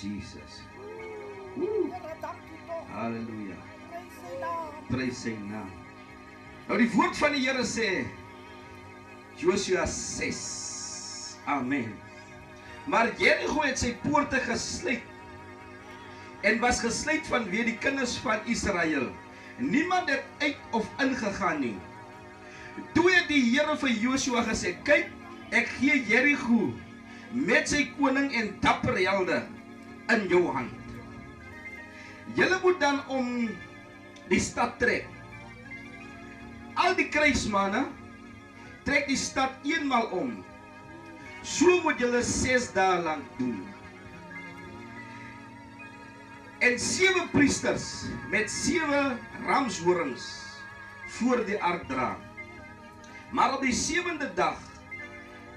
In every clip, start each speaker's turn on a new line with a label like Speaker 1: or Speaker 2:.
Speaker 1: Jesus. Woo. Halleluja. Prys sy naam. Nou die woord van die Here sê, Josua 6. Amen. Maar Jericho het sy poorte gesluit en was gesluit vanweë die kinders van Israel. Niemand het uit of ingegaan nie. Toe het die Here vir Josua gesê, kyk, ek gee Jericho met sy koning en dapper helde in jou hand. Julle moet dan om die stad trek. Al die kruismanne trek die stad eenmaal om. So moet julle 6 dae lank doen. En 7 priesters met 7 ramshorings voor die ark dra. Maar op die 7de dag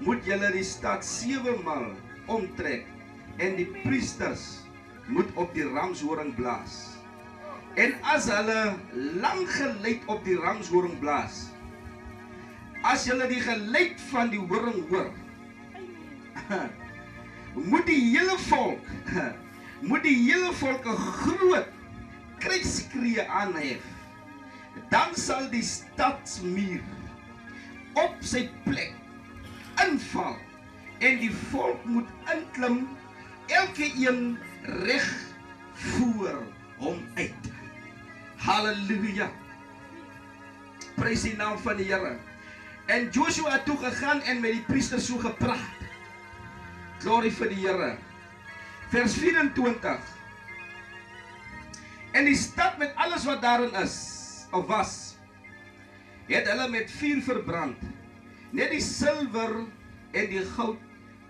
Speaker 1: moet julle die stad 7 maal omtrek en die priesters moet op die ramshoring blaas. En as hulle lang geluid op die ramshoring blaas, as julle die geluid van die horing hoor, moet die hele volk 'n groot kruisskree aanhef. Dan sal die stadsmuur op sy plek inval en die volk moet inklim, elke een reg voor hom uit. Halleluja. Prys die naam van die Here. En Joshua het toe gegaan en met die priesters so gepraat. Glorie vir die Here. Vers 24. En die stad met alles wat daarin is, of was, het hulle met vuur verbrand. Net die silwer en die goud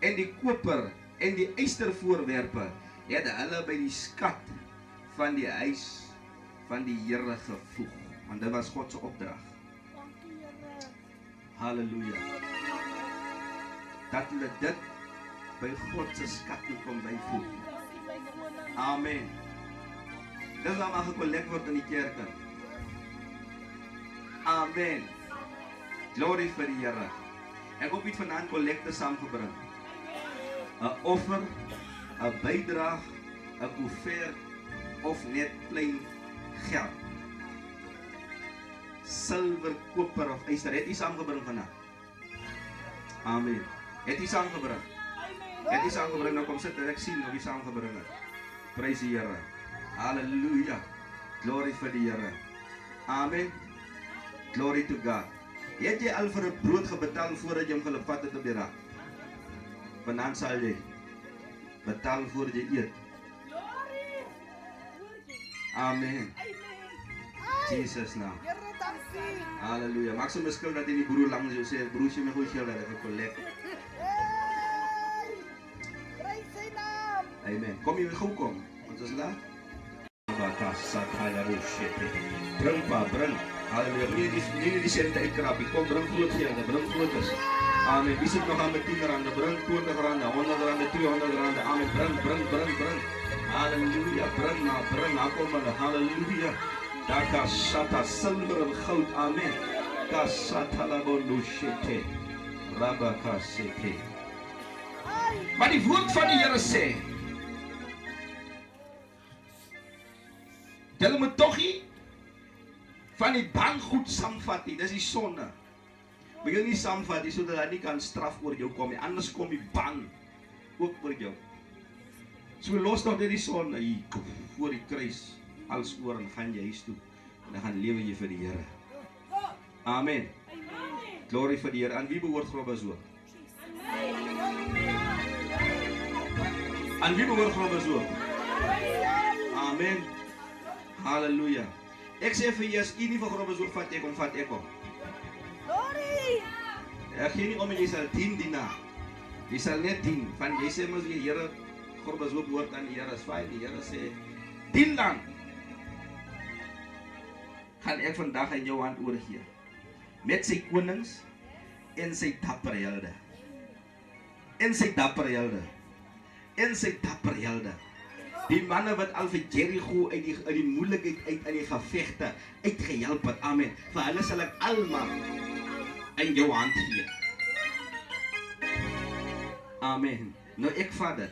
Speaker 1: en die koper en die ystervoorwerpe het hulle by die skat van die huis van die Here gevoeg. Want dit was God se opdrag. Halleluja. Dat hulle dit by God se skat moet kom byvoeg. Amen. Dis wat mag gekollek word in die kerke. Amen. Glorie vir die Here. Ek hoop iets vanaand kollekte saamgebring. 'n Offer, 'n bydrae, 'n koevert of net plain geld. Silwer, koper of yster. Het jy saamgebring vandag? Amen. Het jy saamgebring? Het jy saamgebring? Nou kom sit en ek sien of jy saamgebring het. Prys die Here. Halleluja. Glorie vir die Here. Amen. Glory to God. Het jy al vir 'n brood gebetaal voordat jy hom gelipat het op die rak? Vanaand sal jy betaal voor jy eet. Amen. Jesus naam. Halleluja. Maak so miskien dat jy die broer langs jou sê, broer, jy my goed geld dat ek kollek. Prys sy naam. Amen. Kom jy gou kom. Ons is laat. Bring pa, bring. Halleluja. Nie die sente uitkrap. Kom, bring groot gelde, bring grootes. Amen. Wie sit nog aan met 10 rande, bring 20 rande, 100 rande, 200 rande. Amen. Bring. Halleluja. Bring. Kom maar. Halleluja. Daka sata silver en goud. Amen. Kasata labondo shete. Rabaka sete. Maar die woord van die Here sê, julle moet tog nie van die bangoed saamvat nie. Dis die sonde. Moet jy nie saamvat nie, sodat hy nie kan straf oor jou kom nie. Anders kom die ban ook oor jou. So los nog net die sonde hier voor die kruis. Alles oor en gaan jy huis toe. En dan gaan lewe jy vir die Here. Amen. Glorie vir die Here. Aan wie behoort Groblershoek? Aan wie behoort Groblershoek? Amen. Halleluja. Ek sê vir jy, as jy nie vir Groblershoek vat ek om. Glorie! Ek gee nie om en jy sal dien na. Jy sal net dien. Van jy sê mos die Here, Groblershoek behoort aan die Here. Is fijn, die Here sê, dien dan. Gaan ek vandag in jou hand oorgee. Met sy konings en sy dapper helde. En sy dapper helde. Die manne wat al vir Jericho uit die moeilikheid uit in die gevegte uitgehelp het. Amen. Vir hulle sal ek almal in jou hand gee. Amen. Nou ek Vader,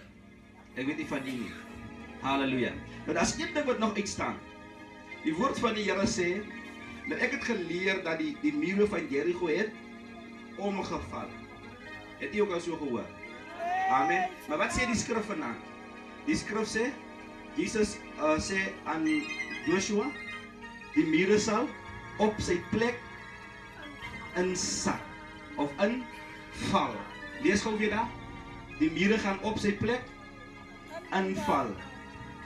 Speaker 1: ek weet nie van die nie. Halleluja. Nou daar's een ding wat nog uitstaan. Die woord van die Here sê, nou ek het geleer dat die mure van Jericho het omgeval. Het jy ook al so gehoor? Amen. Maar wat sê die skrif vanaand? Die skrif sê, Jesus sê aan Joshua, die mure sal op sy plek insak of inval. Lees gou weer daar. Die mure gaan op sy plek inval.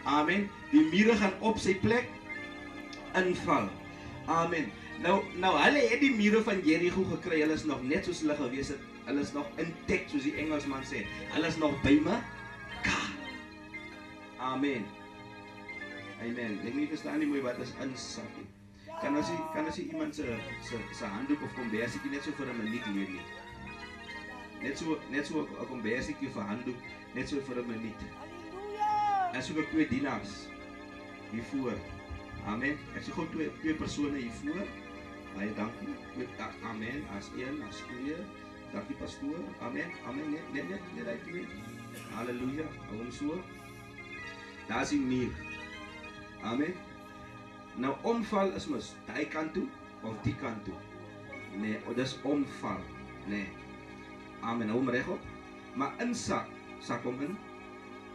Speaker 1: Amen. Die mure gaan op sy plek inval. Amen. Nou hulle het die mure van Jericho gekry. Hulle is nog net soos hulle gewees het. Hulle is nog intact, soos die Engelsman sê. Hulle is nog by mekaar. Amen. Amen. Ek nie verstaan nie mooi wat is insak nie. Kan as jy iemand se handdoek of kombersie net so vir 'n minuut leer nie. Net so 'n kombersie vir handdoek, net so vir 'n minuut. En so ook 2 dienaars hiervoor. Amen. Ek sê gou 2 persone hiervoor. Baie dankie. Amen. As 1, as 2. Dankie pastoor. Amen. Amen. Net uit weer. Halleluja. Hou hom so. Daar is die muur. Amen. Nou omval is mos daai kant toe of die kant toe. Nee, dis omval. Nee. Amen. Hou hom regop. Maar insak, sak hom in.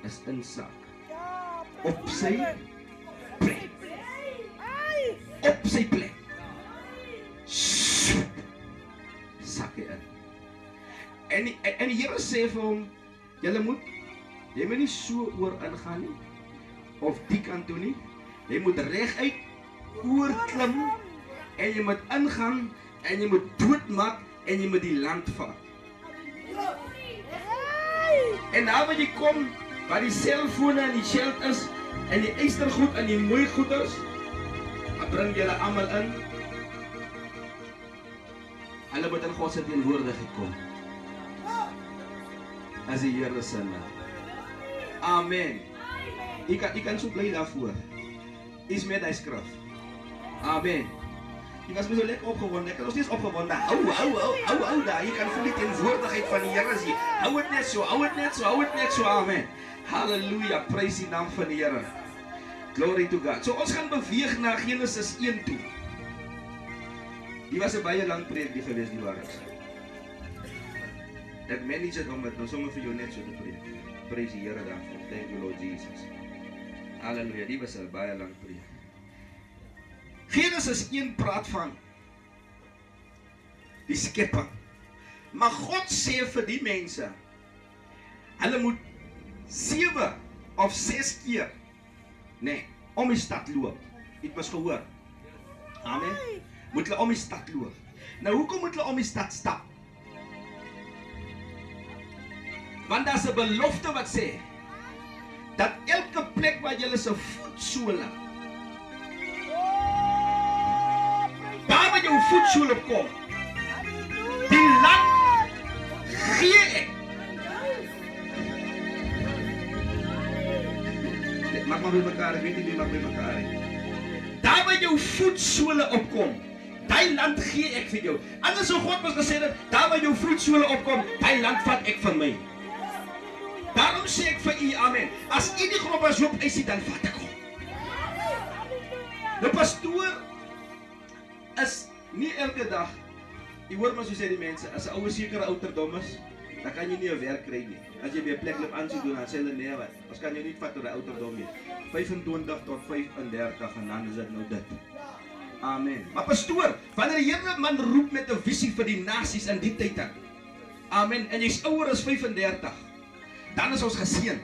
Speaker 1: Is insak. Op sy plek. Op sy plek. Sak hy in. En die Here sê vir hom, jy moet nie so oor ingaan nie, of die kant toe nie. Jy moet reguit oorklim, en jy moet ingaan, en jy moet doodmaak, en jy moet die land vat. En daar waar jy kom, waar die selfone en die geld is, en die eystergoed en die mooi goeders, dan bring julle almal in. Hulle moet in God se teenwoordigheid kom. As die Here se naam. Amen. Ek kan so bly daarvoor. Is met die skrif. Amen. Jy was so lekker opgewonde. Ek is nog steeds opgewonde. Hou daar. Jy kan voel die teenwoordigheid van die Here as jy. Hou dit net so. Amen. Halleluja. Prys die naam van die Here. Glory to God. So ons gaan beweeg na Genesis 1 toe. Die was 'n baie lang preekie geweest, die waarheid. Ek manage dit om dit nou sommer vir jou net so te preek. Prys die Here daarvoor. Thank you Lord Jesus. Halleluja. Die was 'n baie lang preek. Genesis 1 praat van die skepping. Maar God sê vir die mense, hulle moet 7 of 6 keer om die stad loop. Ek was gehoor. Amen. Moet hulle om die stad loop. Nou hoekom moet hulle om die stad stap? Want daar's 'n belofte wat sê dat elke plek waar jy se voetsole, daar waar jou voetsole kom, die land gee ek. Maak maar by mekaar, ek weet nie wie maak by mekaar. Daar waar jou voetsole opkom, daai land gee ek vir jou. Anders sou God mos gesê het, daar waar jou voetsole opkom, daai land vat ek vir my. Daarom sê ek vir u, amen. As u die grond was hoop eisie, dan vat ek hom. Nou pastoor is nie elke dag, jy hoor maar so sê die mense, as 'n ouer sekere ouderdom is, dan kan jy nie 'n werk kry nie. As jy by 'n plek loop aansoek doen, dan sê hulle nee wat, ons kan jou nie vat tot 'n ouderdom nie. 25 tot 35 en dan is dit nou dit. Amen. Maar pastoor, wanneer die Here man roep met 'n visie vir die nasies in die tyd, amen, en jy's ouer as 35, dan is ons geseën.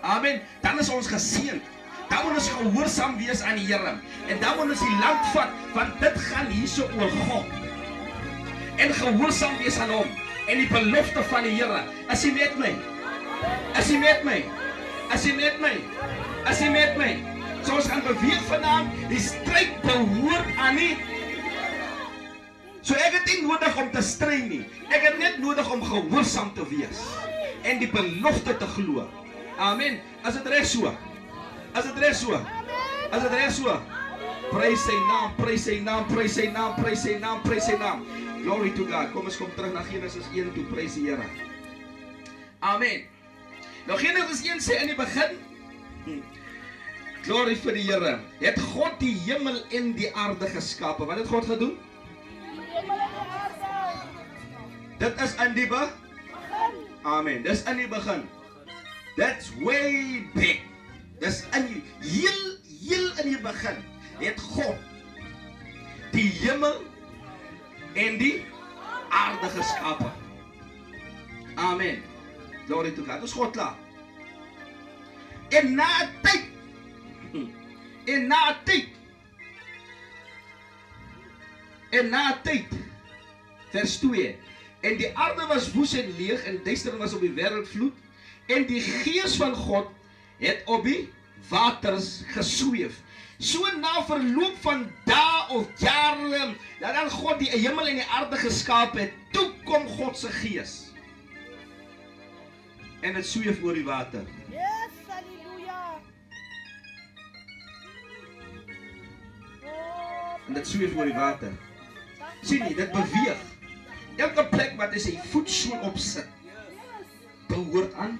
Speaker 1: Amen. Dan is ons geseën. Dan moet ons gehoorsaam wees aan die Here. En dan moet ons die land vat, want dit gaan hierso oor God. En gehoorsaam wees aan hom. En die belofte van die Here. As jy met my. As jy met my. As jy met my. As jy met my. So ons gaan beweeg vanaand. Die stryd behoort aan nie. So ek het nie nodig om te stry nie. Ek het net nodig om gehoorsaam te wees. En die belofte te glo. Amen. As dit reg so. As dit reg so. As dit reg so. Prys sy naam, prys sy naam, prys sy naam, prys sy naam, prys sy naam. Glory to God. Kom ons kom terug na Genesis 1 toe. Prys die Here. Amen. Nou Genesis 1 sê in die begin Glorie vir die Here. Het God die hemel en die aarde geskape? Wat het God gedoen? Dit is in die begin. Amen. Dis in die begin. That's way back. Dis in heel in die begin. Het God die hemel en die aarde geskape. Amen. Glory to God. Dis God klaar. En na 'n tyd, vers 2, en die aarde was woes en leeg, en duisternis was op die wêreldvloed, en die gees van God het op die waters gesweef. So na verloop van dae of jare, nadat God die hemel en die aarde geskaap het, toe kom God se gees. En dit sweef oor die water.
Speaker 2: Yes, halleluja.
Speaker 1: En dit sweef oor die water. Sien jy, dit beweeg. Elke plek wat hy sy voetsool opsit, behoort aan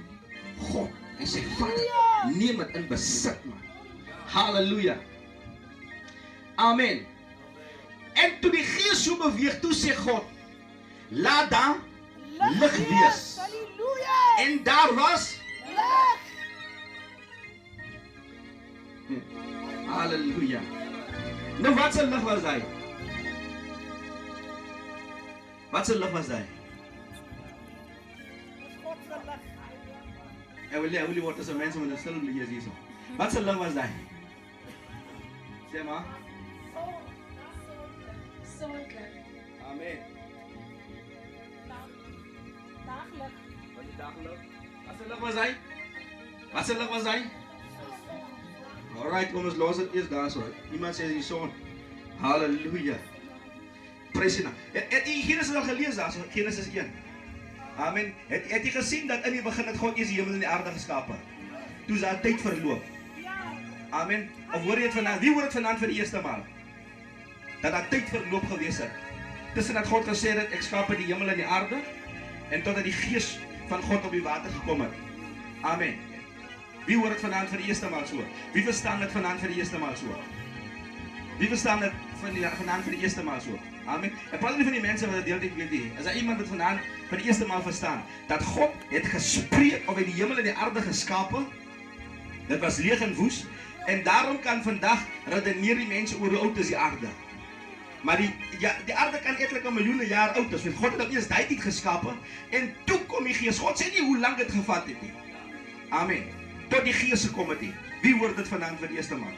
Speaker 1: God. Hy sê, Vader, neem dit in besit, man. Halleluja. Amen. En toe die gees so beweeg, toe sê God, laat daar lig wees.
Speaker 2: Halleluja.
Speaker 1: En daar was
Speaker 2: Lig.
Speaker 1: Halleluja. Nou wat se lig was hy? Wat se lig was hy?
Speaker 2: God se lig.
Speaker 1: Ek wil word as 'n mens met 'n stil lees hierso. Wat se lig was hy? Sê maar. Amen.
Speaker 2: Daglig.
Speaker 1: Wat die daglig? Wat se lig was hy? Wat se lig was hy? Alright, kom ons los dit eers daarso. Iemand sê die son. Halleluja. Prys hom. Het jy Genesis al gelees daarso? Genesis 1. Amen. Het jy gesien dat in die begin het God eers die hemel en die aarde geskape? Toe daar tyd verloop.
Speaker 2: Ja.
Speaker 1: Amen. Of hoor jy dit vanaand? Wie hoor dit vanaand vir die eerste maal? Dat daar tyd verloop gewees het. Tussen dat God gesê het ek skape die hemel en die aarde en totdat die gees van God op die water gekom het. Amen. Wie hoor dit vanaand vir die eerste maal so? Wie verstaan dit vanaand vir die eerste maal so? Wie verstaan dit vanaand vir die eerste maal so? Amen. Ek praat nie van die mense wat dit deeltyd weet nie. As daar iemand wat vanaand vir die eerste maal verstaan dat God het gespreek of hy die hemel en die aarde geskape, dit was leeg en woes, en daarom kan vandag redeneer die mense oor hoe oud is die aarde. Maar die aarde kan eintlik 'n miljoene jaar oud is, want God het eers daai tyd geskape en toe kom die gees. God sê nie hoe lank dit gevat het nie. Amen. Tot die gees gekom het nie. Wie hoor dit vanaand vir die eerste maal?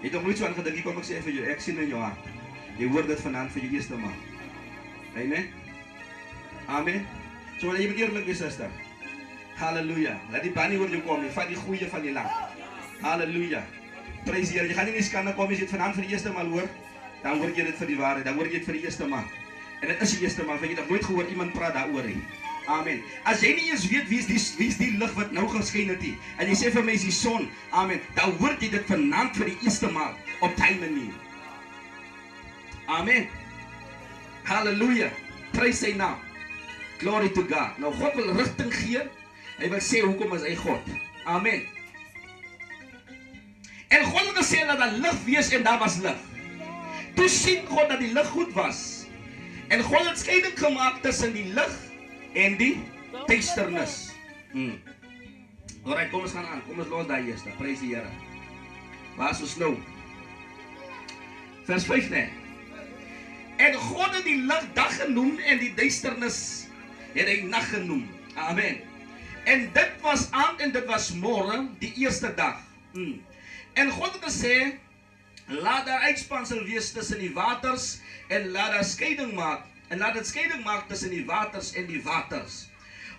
Speaker 1: Jy het nog nooit so aan gedink, kom ek sê vir jou, ek sien in jou hart. Jy hoor dit vanaand vir die eerste maal. Amen. Amen. So wil jy moet eerlik wees, suster. Halleluja. Laat die bannie oor jou kom, jy vat die goeie van die land. Halleluja. Prys die Here. Jy gaan nie in die skande kom as jy dit vanaand vir die eerste maal hoor. Dan hoor jy dit vir die waarheid, dan hoor jy dit vir die eerste maal. En dit is die eerste maal, want jy het nog nooit gehoor iemand praat daaroor nie. Amen. As jy nie eens weet wie is die lig wat nou geskyn het nie, en jy sê vir my is die son, amen, dan hoor jy dit vanaand vir die eerste maal op daai manier. Amen. Halleluja. Prys sy naam. Glory to God. Nou God wil rigting gee. Hy wil sê hoekom is hy God. Amen. En God het gesê dat daar lig wees en daar was lig. Toe sien God dat die lig goed was. En God het skeiding gemaak tussen die lig en die duisternis. Alright, kom ons gaan aan. Kom ons los daai eerste. Prys die Here. Waar is ons nou? Vers 5 nee. En God het die lig dag genoem en die duisternis het hy nag genoem. Amen. En dit was aand en dit was môre, die eerste dag. En God het gesê, laat daar uitspansel wees tussen die waters en laat daar skeiding maak. En laat dit skeiding maak tussen die waters en die waters.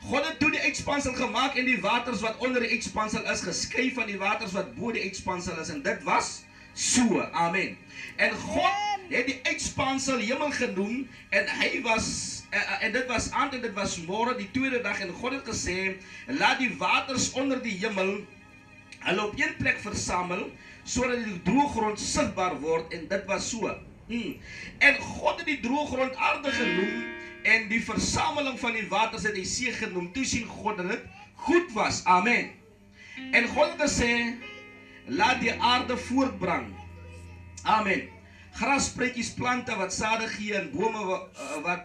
Speaker 1: God het toe die uitspansel gemaak en die waters wat onder die uitspansel is geskei van die waters wat bo die uitspansel is, en dit was so. Amen. En God het die uitspansel hemel genoem en hy was en dit was aand en dit was môre, die tweede dag, en God het gesê, laat die waters onder die hemel hulle op een plek versamel sodat die droëgrond sigbaar word, en dit was so. En God het die droëgrond aarde genoem en die versameling van die waters het hy see genoem. Toe sien God dat dit goed was. Amen. En God het gesê, laat die aarde voortbring. Amen. Grasspruitjies, plante wat sade gee en bome wat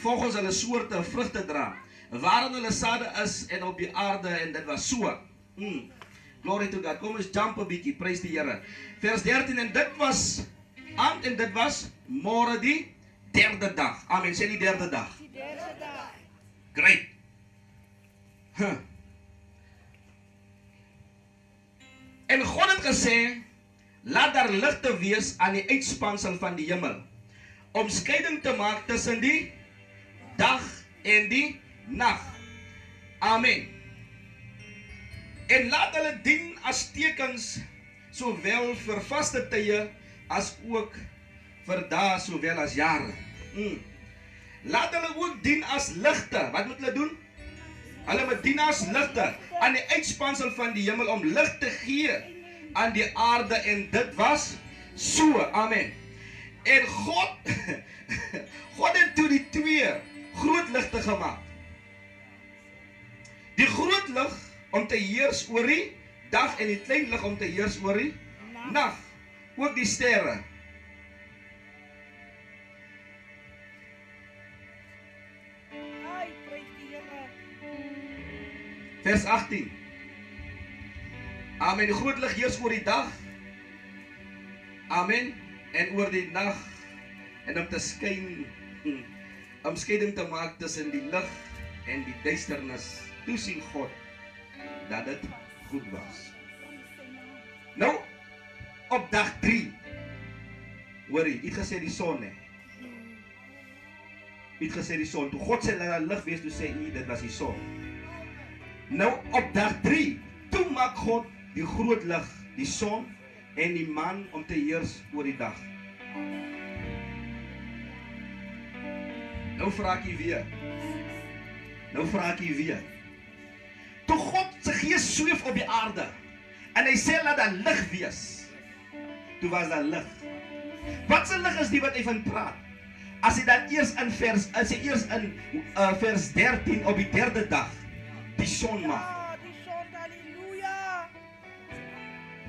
Speaker 1: volgens hulle soorte vrugte dra. Waarin hulle sade is en op die aarde, en dit was so. Glory to God. Kom ons jump 'n bietjie, prys die Here. Vers 13, en dit was aand en dit was môre die derde dag. Amen, sê die derde dag.
Speaker 2: Die derde dag.
Speaker 1: Great. En God het gesê, laat daar ligte wees aan die uitspansel van die hemel, om skeiding te maak tussen die dag en die nag. Amen. En laat hulle dien as tekens, sowel vir vaste tye, as ook vir dae, sowel as jare. Laat hulle ook dien as ligte. Wat moet hulle doen? Hulle moet dien as ligte aan die uitspansel van die hemel, om lig te gee aan die aarde, en dit was so. Amen. En God het toe die twee groot ligte gemaak. Die groot lig om te heers oor die dag, en die klein lig om te heers oor die nag. Ook die sterre.
Speaker 2: Ai, prys die Here.
Speaker 1: Vers 18. Amen. Die groot lig heers oor die dag. Amen. En oor die nag. En om te skyn, om skeiding te maak tussen die lig en die duisternis. Toe sien God dat dit goed was. Nou, op dag 3, hoor jy, het gesê die son, het gesê die son, toe God sê, laat daar lig wees, toe sê hy, dit was die son. Nou, op dag 3, toe maak God die groot lig, die son, en die maan om te heers oor die dag. Nou vraag jy weer, toe God sy gees sweef op die aarde, en hy sê, laat daar lig wees, toe was daar lig. Wat se lig is die wat hy van praat? As hy dan eers in vers 13 op die derde dag die son maak.
Speaker 2: Ja, die son, halleluja.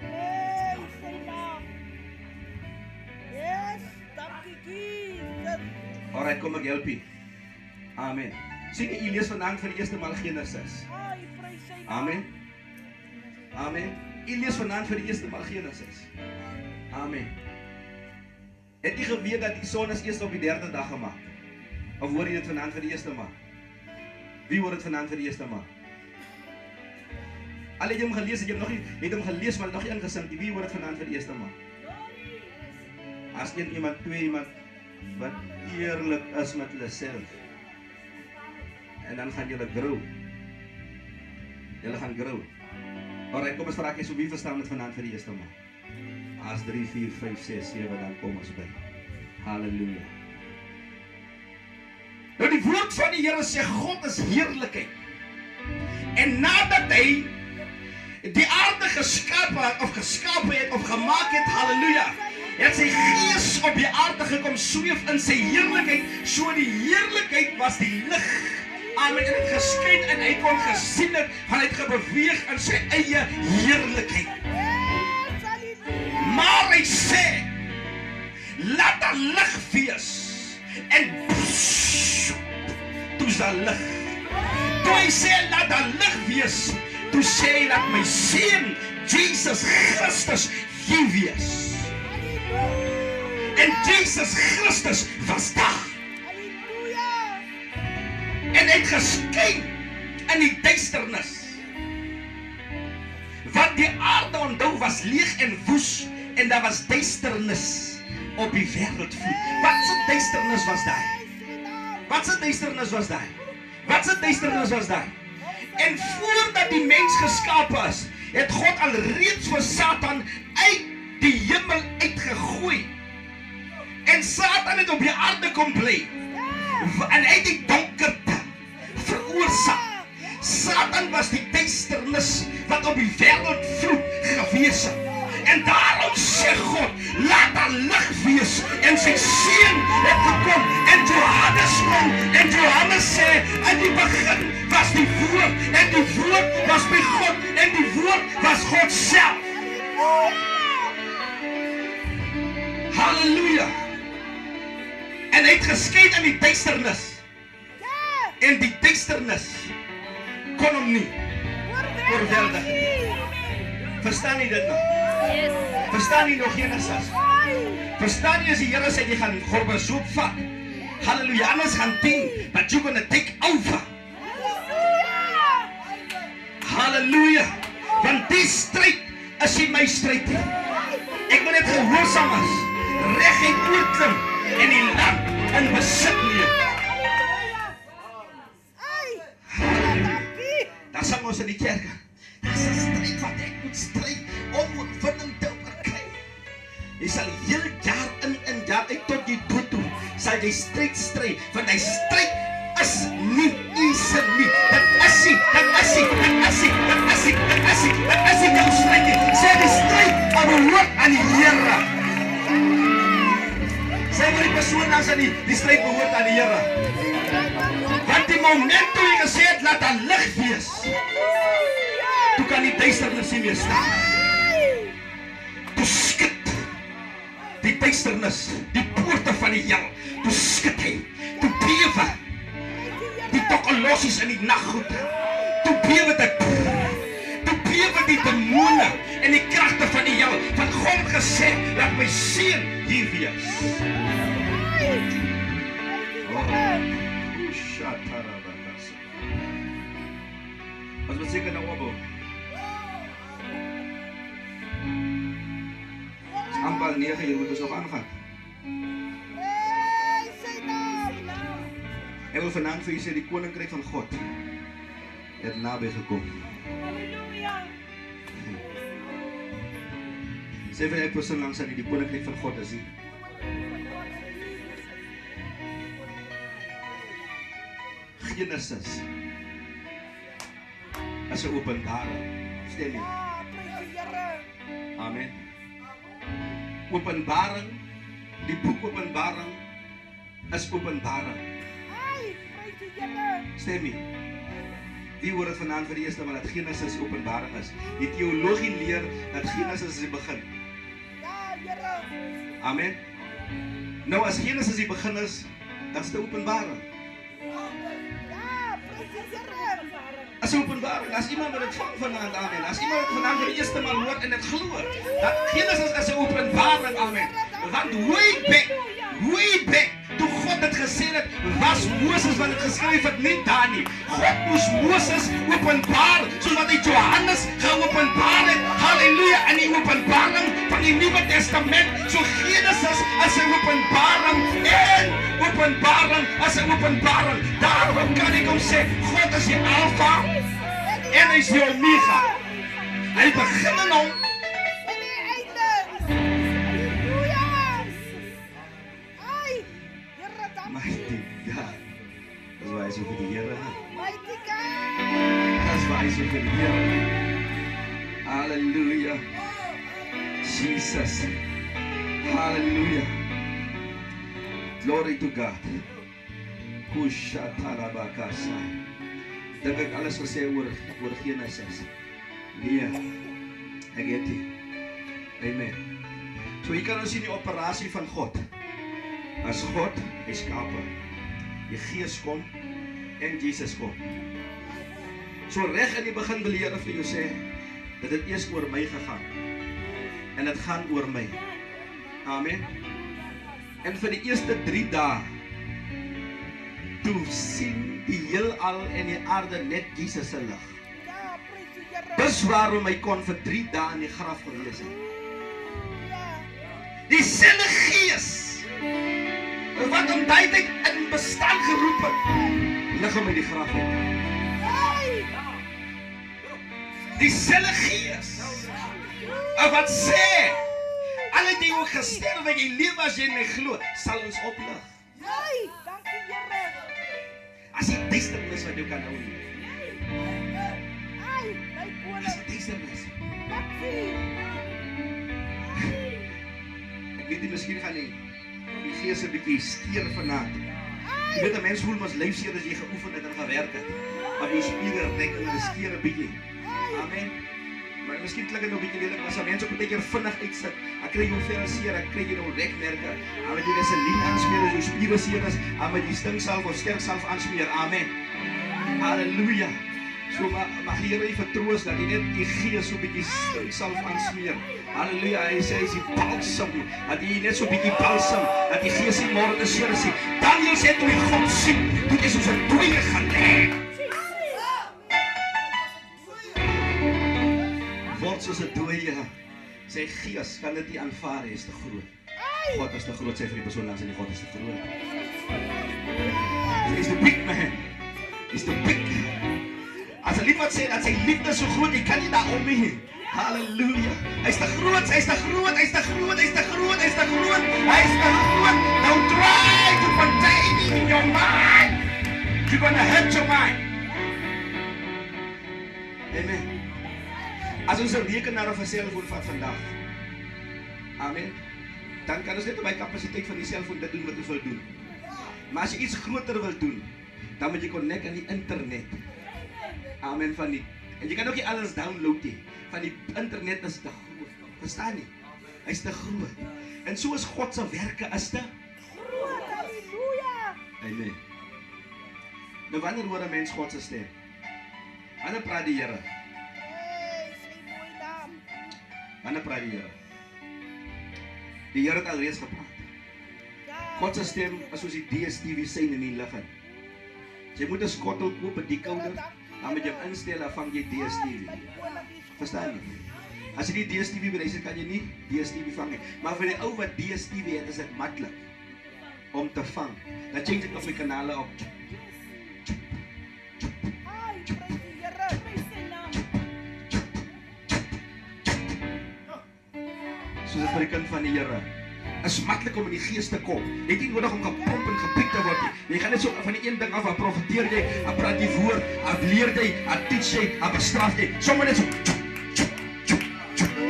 Speaker 2: Hey, sy naam. Yes, dankie Jesus.
Speaker 1: Alright, kom ek help jy. Amen. Sien jy lees vanaand vir die eerste maal Genesis.
Speaker 2: Ai, prys sy naam.
Speaker 1: Amen. Amen. Jy lees vanaand vir die eerste maal Genesis. Amen. Het jy geweet dat die son is eers op die derde dag gemaak? Of hoor jy dit vanaand vir die eerste maal? Wie hoor dit vanaand vir die eerste maal? Al het jy hom gelees, het hom gelees, maar nog nie ingesink. Wie hoor dit vanaand vir die eerste maal? As iemand, wat eerlik is met hulle self. En dan gaan julle grow. Julle gaan grow. Alright, kom ons vraag jy, so wie verstaan dit vanaand vir die eerste maal? As 3, 4, 5, 6, 7, dan kom ons by. Halleluja. Nou die woord van die Here sê, God is heerlikheid. En nadat hy die aarde geskaap het, of gemaak het, halleluja, het sy gees op die aarde gekom, sweef in sy heerlikheid, so die heerlikheid was die lig. Amen, en het geskyn, en hy kon gesien het, van hy het gebeweeg in sy eie heerlikheid. Maar hy sê, laat daar lig wees, en toe is daar lig. Toe hy sê, laat daar lig wees, toe sê hy, laat my seun, Jesus Christus, hier wees. En Jesus Christus was daar. En hy het geskyn in die duisternis. Want die aarde onthou was leeg en woes, en daar was duisternis op die wêreldvloed. Wat se duisternis was daar? Wat se duisternis was daar? Wat se duisternis was daar? En voordat die mens geskape is, het God alreeds vir Satan uit die hemel uitgegooi. En Satan het op die aarde kom bly. En hy het die donkerte veroorsaak. Satan was die duisternis wat op die wêreldvloed gewees het. En daarom sê God, laat daar lig wees. En sy seun het gekom. En Johannes sê, in die begin was die woord en die woord was by God en die woord was God self. Halleluja. En hy het geskyn in die duisternis. En die duisternis kon hom nie oorweldig nie. Verstaan jy dit nog? Verstaan jy nog Genesis? Verstaan jy as die Here sê jy gaan Gorbatsjov vat? Halleluja, anders gaan ding, but you're gonna take over. Halleluja. Want die stryd is nie my stryd nie. Ek moet net gehoorsaam is, reguit oorklim en die land in besit neem. Daar sang ons in die kerk. Dis 'n stryd wat ek moet stryd om oorwinning te verkry. Jy sal heel jaar in jaar uit tot jy dood toe, sal jy stryd, want hy stryd is nie easy nie. Dit is nie jou stryd nie. Sê die stryd behoort aan die Here. Sê vir die persoon langs aan die stryd behoort aan die Here. Want die moment toe jy gesê het, laat daar lig wees, toe kan die duisternis nie meer staan. Toe skud die duisternis, die poorte van die hel, toe skud hy, toe bewe die tokolosies in die naggoed, toe bewe die demone en die kragte van die hel, van God gesê, laat my seun hier wees. Wat moet seker nou opbou? Dis amper 9, hier moet ons nog aangaan. Ek wil vanaand vir julle sê, die koninkryk van God het naby gekom. Sê vir die persoon langs aan die koninkryk van God is hier. Genesis as 'n openbaring. Stem nie. Amen. Openbaring, die boek Openbaring is openbaring. Stem nie. Wie hoor het vanaand vir die eerste maar dat Genesis openbaring is? Die teologie leer dat Genesis is die begin. Amen. Nou as Genesis die begin is, dan is dit openbaring. As openbaring, as iemand wat dit vang vanaand, amen. As iemand wat vanaand vir die eerste maal hoor en dit glo, dat Genesis is 'n openbaring, amen. Want way back, toe God het gesê het, was Moses wat het geskryf het, nie daar nie. God moes Moses openbaar, soos wat hy Johannes geopenbaar het, halleluja, in die openbaring van die Nuwe Testament. So Genesis is 'n openbaring en openbaring as 'n openbaring. Daarom kan ek hom sê, God is die Alpha en hy is die Omega. Hy begin in hom Mighty God. Dis waar hy so vir die Here. Dis waar hy so vir die Here. Halleluja. Jesus. Halleluja. Glory to God. Kushatarabakasa. Dink ek alles gesê oor Genesis? Nee. Ek het dit. Amen. So hier kan ons sien die operasie van God. As God, hy skape. Die Gees kom en Jesus kom. So reg in die begin wil die Here vir jou sê, dat dit eers oor my gegaan. En dit gaan oor my. Amen. En vir die eerste 3 dae, toe sien die heelal en die aarde net Jesus se lig. Dis waarom hy kon vir 3 dae in die graf gewees het. Dieselfde Gees wat hom daai tyd in bestaan geroep het, lig hom uit die graf uit. Dieselfde Gees wat sê, al het jy ook gesterf en jy leef as jy in my glo, sal ons oplig.
Speaker 2: Dankie Here.
Speaker 1: As die duisternis wat jou kan hou nie.
Speaker 2: My koning.
Speaker 1: As die duisternis. Ek weet nie, miskien gaan die Gees 'n bietjie skeer vanaand. Jy weet, 'n mens voel mos lyfseer as jy geoefen het en gewerk het. Maar jy spiere rek en hulle skeer 'n bietjie. Amen. Maar miskien klink dit nou 'n bietjie lelik, maar as mense op 'n keer vinnig uitsit, dan kry jy hoeveel seer, dan kry jy nou rekmerke. Maar jy dis 'n lien aansmeer as jou spiere seer is, maar jy stinksalf of sterk salf aansmeer. Amen. Halleluja. So mag die Here vertroos dat jy net die gees so 'n bietjie stinksalf aansmeer. Halleluja. Hy sê hy is die balsam, dat jy net so 'n bietjie balsam, dat die gees nie môre te seer is nie. Daniël sê toe hy God sien, toe is soos 'n dooie gelê. Word soos 'n dooie. Sy gees kan dit nie aanvaar, hy is te groot. God is te groot, sê vir die persoon langs in die God is te groot. Hy is the big man. Hy is the big. As 'n lied wat sê dat sy liefde so groot, jy kan nie daarom nie. Halleluja. Hy is te groot, hy is te groot, hy is te groot, hy is te groot, hy is te groot, hy is te groot. Don't try to contain him in your mind. You're gonna hurt your mind. Amen. As ons 'n rekenaar of 'n selfoon vat vandag, amen, dan kan ons net op die kapasiteit van die selfoon dit doen wat ons wil doen. Maar as jy iets groter wil doen, dan moet jy connect aan die internet. Amen, van die, en jy kan ook nie alles download nie, van die internet is te groot, verstaan nie? Hy is te groot. En so is God se werke is te
Speaker 2: groot, halleluja.
Speaker 1: Amen. Nou wanneer hoor 'n mens God se stem? Wanneer praat die Here? Wanneer praat die Here? Die Here het alreeds gepraat. God se stem is soos die DStv sein in die lug in. Jy moet 'n skottel koop, 'n decoder, dan moet jy hom instel, dan vang jy DStv. Verstaan jy? As jy nie DStv bereis het, kan jy nie DStv vang nie. Maar vir die ou wat DStv het, is dit maklik om te vang. Dan change dit op die kanale op. Soos dit vir die kind van die Here. Is maklik om in die gees te kom. Jy het nie nodig om gepomp en gepiek te word nie. Jy gaan net so van die een ding af, dan profeteer jy, dan praat jy woord, dan leer jy, dan teach jy, dan bestraf jy. Sommige net so.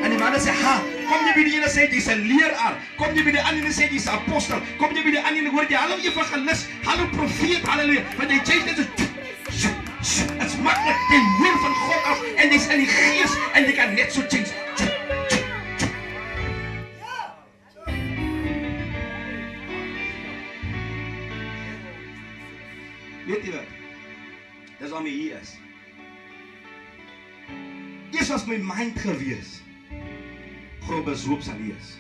Speaker 1: En die manne sê, ha, kom jy by die ene sê jy's 'n leraar. Kom jy by die ander sê jy's 'n apostel. Kom jy by die ander hoor jy, hallo evangelis, hallo profeet, halleluja. Want jy change net so. Dit's maklik, jy hoor van God af en jy's in die gees en jy kan net so change. Weet jy wat? Dis waarom jy hier is. Eers was my mind gewees. Grobe zoop sal hy is.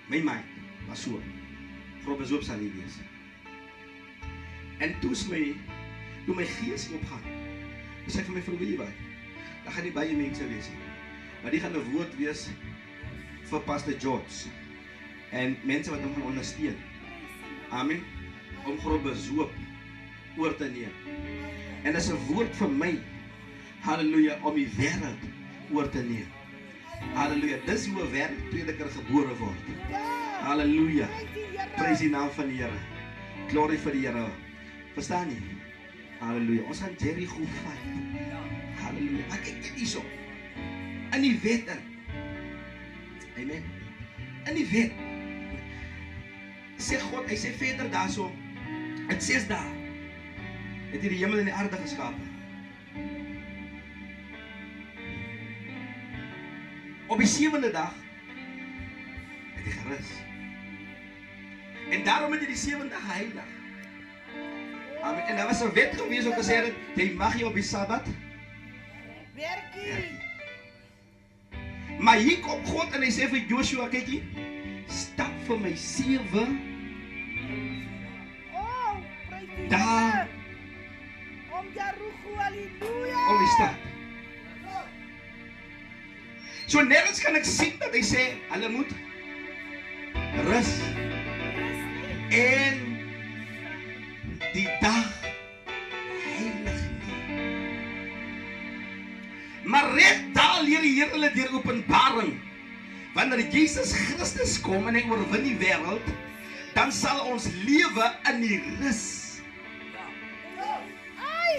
Speaker 1: My mind was so. Grobe zoop sal hy wees. En toe my gees opgaan. Toe sê ek vir my vrou, weet jy wat? Daar gaan nie baie mense wees nie. Maar die gaan 'n woord wees vir Pastor George. En mense wat hom gaan ondersteun. Amen. Om grobe zoop oor te neem. En dis 'n woord vir my, halleluja, om die wêreld oor te neem. Halleluja, dis hoe 'n wêreldprediker gebore word. Halleluja, prys die naam van die Here. Glory vir die Here. Verstaan jy? Halleluja, ons gaan Jericho fight. Halleluja, maar kyk dit hierso. In die wet in. Amen. In die wet. Sê God, hy sê verder daarso, in 6 dae het hy die hemel en die aarde geskape. Op die 7de dag het hy gerus. En daarom het hy die 7de geheilig. Amen. En daar was 'n wet gewees om gesê het, jy mag nie op die Sabbat werk. Maar hier kom God en hy sê vir Joshua, kykie, stap vir my 7 dae
Speaker 2: om Jericho, halleluja.
Speaker 1: om die stad. So nergens kan ek sien dat hy sê, hulle moet rus. En die dag heilig nie. Maar reg daar leer die Here hulle deur openbaring. Wanneer Jesus Christus kom en hy oorwin die wêreld, dan sal ons lewe in die rus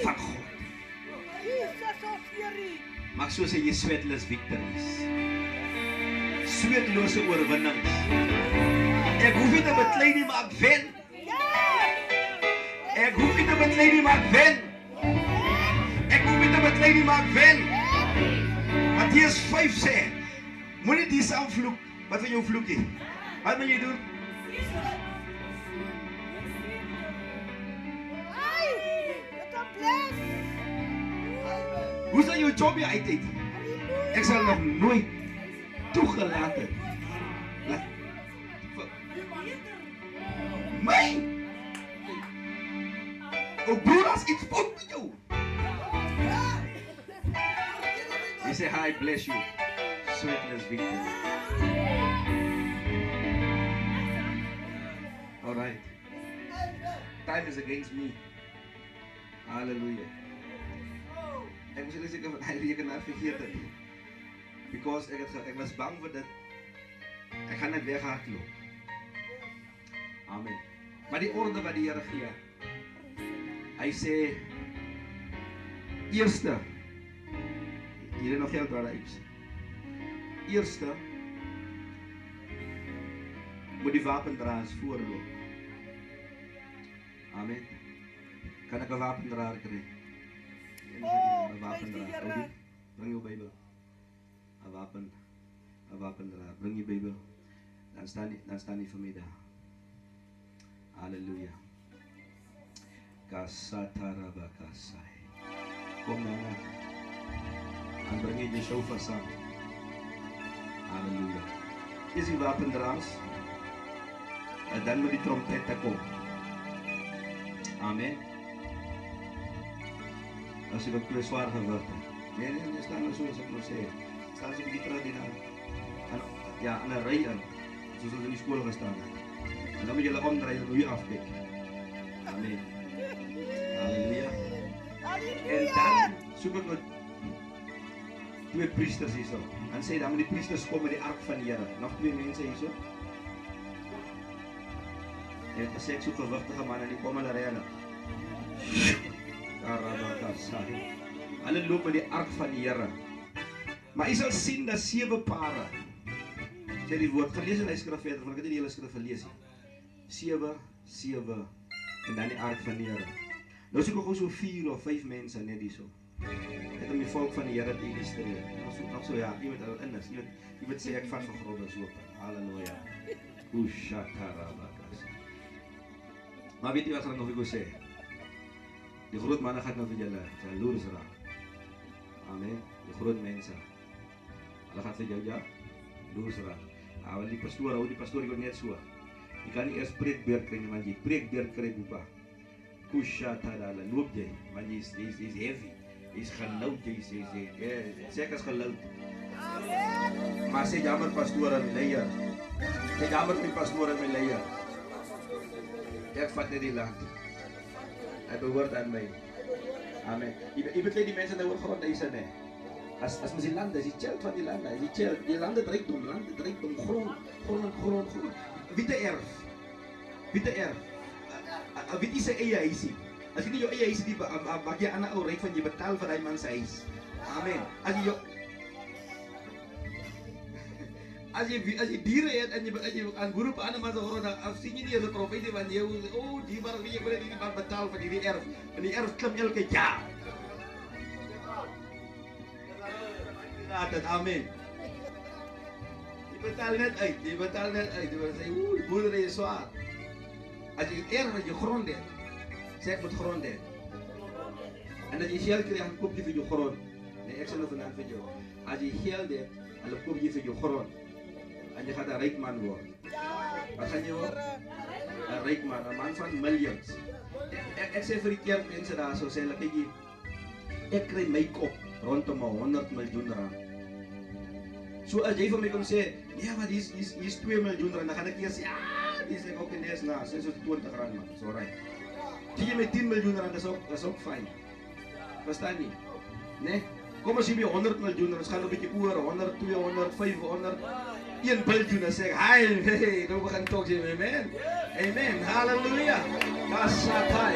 Speaker 1: van God. Mag so sê jy sweatless victories. Sweetlose oorwinnings. Ek hoef nie te beklei nie, maar ek wen. Ek hoef nie te beklei nie, maar ek wen. Ek hoef nie te beklei nie, maar ek wen. Matteus 5 sê, moenie die saam vloek. Wat van jou vloekie? Wat moet jy doen? Hoe sal jou job hier uit? Ek sal nog nooit toegelaat het. My! O broer, as iets fout met jou. He say, hi, bless you. Sweetless victory. Alright. Time is against me. Hallelujah. Ek moes julle seker van hy rekenaar vergeet het. Because ek was bang vir dit. Ek gaan net weghardloop. Amen. Maar die orde wat die Here gee. Hy sê eerste. Hier is nog geld waar hy is. Eerste moet die wapendraers voorloop. Amen. Kan ek 'n wapendraer kry? Een wapendraer. Bring jou Bybel. 'n wapendraer. Bring je Bybel. Dan staan die vir my daar. Halleluja. Kasatarabakasai. Kom nou. Dan bring je die shofar saam. Halleluja. Is die wapendraers. En dan moet die trompette kom. Amen. As jy wat zwaar geword het. Nee, staan nou so as ek nou sê. Staan sy bietjie terug in 'n ry in. Soos ons in die skool gestaan het. En dan moet jy hulle omdraai en hoe jy afkyk. Amen. Halleluja. En dan soek ek nou 2 priesters hierso. En sê dan moet die priesters kom met die ark van die Here. Nog 2 mense hierso. En gesê ek soek gewigtige manne en die kom hulle ry hulle. Hulle loop met die ark van die Here. Maar jy sal sien dat 7 pare. Sê die woord, gelees en hy skrif verder, want ek het nie die hele skrif gelees nie. 7 en dan die ark van die Here. Nou soek ek gou so 4 of 5 mense net hierso. Net om die volk van die Here te illustreer. Nog so ja, iemand al in is. Iemand sê ek vat van grond so. Halleluja. Ushatarabakas. Maar weet jy wat ek nog wil sê? Die groot manne gaan nou vir julle jaloers raak. Amen. Die groot mense. Hulle gaan vir jou jaloers raak. Hou die pastoor jy net so. Jy kan nie eers preekbeurt kry nie, want jy preekbeurt kry boepa. Kushatadala, loop jy, want jy is heavy. Jy is geloud, jy sê ek is geloud. Amen. Maar sê jammer pastoor en leier. Sê jammer my pastoor en my leier. Ek vat net die land. Hy behoort aan my. Amen. Jy beklei die mense nou oor grondhuise, nee. As mens die lande, is die child van die lande, is die child, die lande rijkdom, grond. Wie te erf? Wie is sy eie huisie? As jy nie jou eie huisie die maak jy ander ou ryk van jy betaal vir die man sy huis. Amen. As jy diere het en jy aan boer op ander man se grond, dan sien jy nie as 'n profetie van jy die maar wie jy wil nie man betaal vir die erf. En die erf klim elke jaar. Amen. Jy betaal net uit. Jy wil sê, die boerdery is zwaar. As jy erf wat jy grond het, sê ek moet grond het. En as jy geld krijg, dan koop jy vir jou grond. Nee, ek sê nou vanavond vir jou. As jy geld het, dan koop jy vir jou grond. En jy gaat 'n ryk man word. Wat gaan jy word? 'n ryk man, 'n man van millions. Ek sê vir die kerkmense daar so sê hulle, kyk ek kry my kop rondom 100 miljoen rand. So as jy vir my kom sê, nee, maar hier is 2 miljoen rand, dan gaan ek eers sê, die sê ook in des na, sê so 20 rand man, so right. Gee jy met 10 miljoen rand, is ook fyn. Verstaan nie? Nee? Kom as jy by 100 miljoen rand, ons gaan 'n bietjie oor 100, 200, 500, 1 biljoen, dan sê ek, hey, nou begin talk jy my man. Amen, halleluja. Kasatai.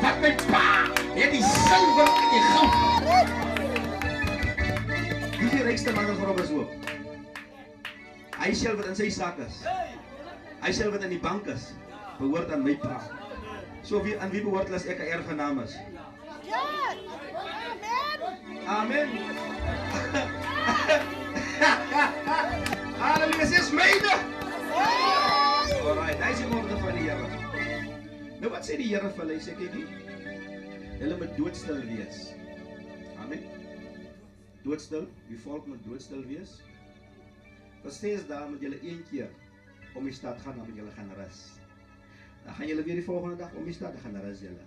Speaker 1: Vat my pa, het die silwer en die goud. Wie is die rykste man in Grobbes Hoop? Hy sel wat in sy sak is. Hy sel wat in die bank is. Behoort aan my pa. So aan wie behoort as ek 'n erfgenaam is?
Speaker 2: Ja. Amen.
Speaker 1: Amen. Halleluja, sê is myne. Alright, hy is die orde van die Here. Nou wat sê die Here vir hulle? Hy sê kyk nie. Hulle moet doodstil wees. Amen. Doodstil, die volk moet doodstil wees. Vir 6 dae moet julle een keer om die stad gaan, dan moet julle gaan rus. Dan gaan julle weer die volgende dag om die stad, dan gaan rus julle.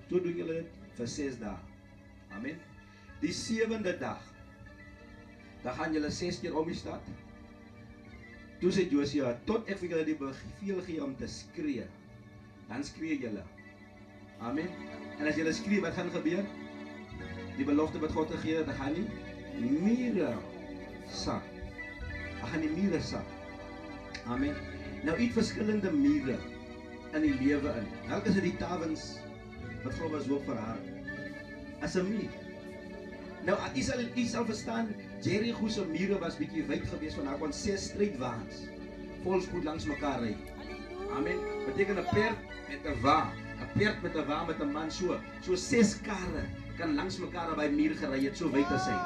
Speaker 1: Toe doen julle dit vir 6 dae. Amen. Die 7de dag, dan gaan julle 6 keer om die stad. Toe sê Josia, tot ek vir julle die beveel gee om te skree, dan skree julle. Amen. En as julle skree, wat gaan gebeur? Die belofte wat God gegee het, dan gaan nie mure sak. Dan gaan die mure sak. Amen. Nou iets verskillende mure in die lewe in. Elke is die tawens wat God was hoop vir haar. As 'n muur. Nou, u sal verstaan, Jericho se mure was bietjie wyd geweest, van daar kon 6 strijdwaans vol spoed langs mekaar ry. Amen. Beteken 'n perd met 'n wa. 'n Perd met 'n wa met 'n man so 6 karre kan langs mekaar by muur gery het, so wyd as hy.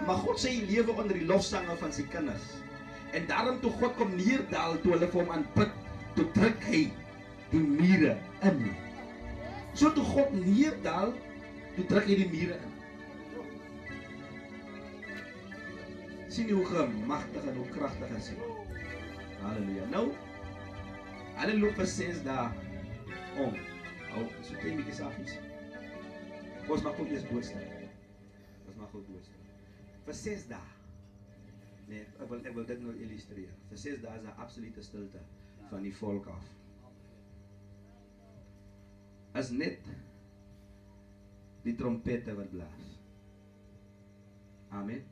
Speaker 1: Maar God sê hy lewe onder die lofsange van sy kinders. En daarom toe God kom neerdal, toe hulle vir hom aanbid, toe druk hy die mure in. So toe God neerdal, toe druk hy die mure in. Sien hoe gemagtig en hoe kragtig is hy. Halleluja. Nou, hulle loop vir 6 dae om. So klein bietjie saggies. Ons mag ook eers doodstil. Ons mag ook doodstil. Vir 6 dae. Nee, ek wil dit nou illustreer. Vir 6 dae is 'n absolute stilte van die volk af. As net die trompette wat blaas. Amen.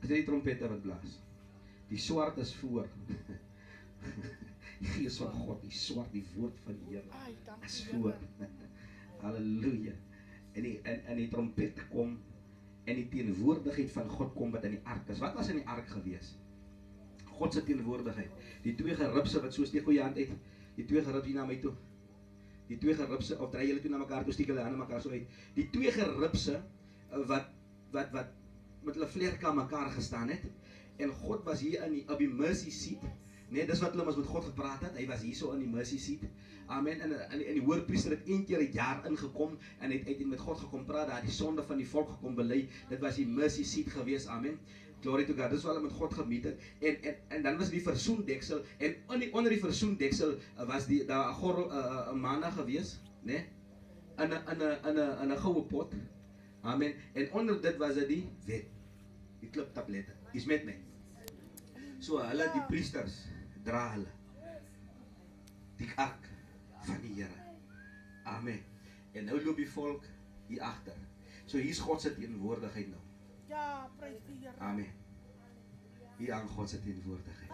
Speaker 1: As die trompette wat blaas. Die swart is voor. Die gees van God, die swart, die woord van die Here is voor. Halleluja. En die trompette kom en die teenwoordigheid van God kom wat in die ark is. Wat was in die ark gewees? God se teenwoordigheid. Die 2 geribse wat so steek goeie hand uit. Die 2 geribse na my toe. Die 2 geribse, of draai julle toe na mekaar toe, steek hulle hande mekaar so uit. Die 2 geribse wat met hulle vlerke aan mekaar gestaan het. En God was hier op die mercy seat. Nee, dis wat hulle met God gepraat het. Hy was hier so in die mercy seat. Amen. En die hoërpriester het 1 keer 'n jaar ingekom en het met God gekom praat, daar die sonde van die volk gekom bely. Dit was die mercy seat gewees. Amen. Glory to God. Dis waar hulle met God gemeet het. En dan was die versoendeksel en onder die versoendeksel was daar 'n gorrel 'n manna gewees, né? In 'n goue pot. Amen. En onder dit was dit die wet. Die kliptablette. Is met my. So hulle die priesters dra hulle die ark van die Here. Amen. En nou loop die volk hier agter. So hier's God se teenwoordigheid nou.
Speaker 2: Ja, prys die Here.
Speaker 1: Amen. Hier aan God se teenwoordigheid.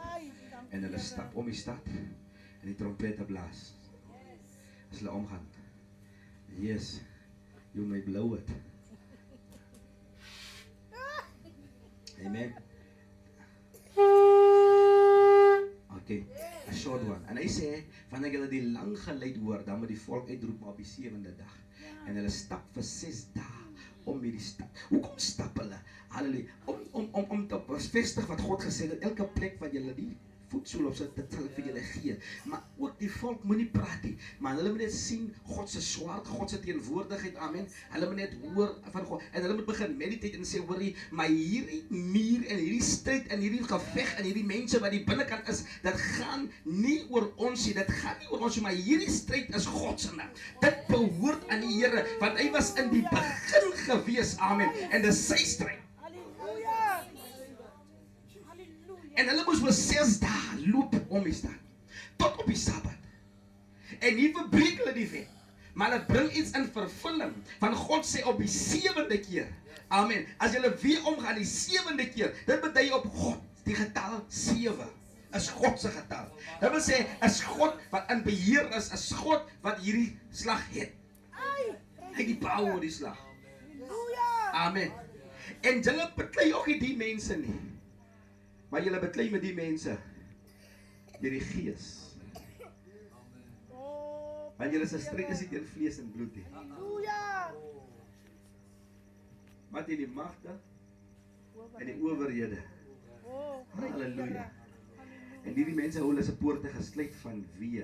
Speaker 1: En hulle stap om die stad en die trompette blaas. As hulle omgaan. Yes. Jy my blow it. Amen. Okay, a short one. En hy sê, wanneer julle die lang geluid hoor, dan moet die volk uitroep maar op die 7de dag. En hulle stap vir 6 dae om hierdie stad. Hoekom stap hulle? Halleluja. Om te bevestig wat God gesê het, elke plek wat julle die voetsoel op sit, dit sal ek vir julle gee. Maar ook die volk moet nie praat nie, maar hulle moet net sien God se swaard, God se teenwoordigheid. Amen. Hulle moet net hoor van God en hulle moet begin meditate en sê, hoorie, maar hierdie muur en hierdie stryd en hierdie geveg en hierdie mense wat die binnekant is, dit gaan nie oor ons nie, dit gaan nie oor ons nie, maar hierdie stryd is God se. Dit behoort aan die Here, want hy was in die begin gewees. Amen. En dis sy stryd. En hulle moes vir 6 dae loop om die stad, tot op die Sabbat. En hier verbreek hulle die wet, maar hulle bring iets in vervulling, van God sê op die 7de keer, amen, as julle weer omgaan die 7de keer, dit beteken op God, die getal 7, is God se getal. Dit wil sê, is God wat in beheer is God wat hierdie slag het. Hy die bou oor die slag. Amen. En julle beklei ook nie die mense nie, maar julle beklei met die mense deur die Gees. Want julle se stryd is nie teen vlees en bloed nie,
Speaker 2: Halleluja.
Speaker 1: maar teen die magte en die owerhede.
Speaker 2: Oh, prys die
Speaker 1: Halleluja.
Speaker 2: Here.
Speaker 1: En hierdie mense hou hulle se poorte gesluit van wie?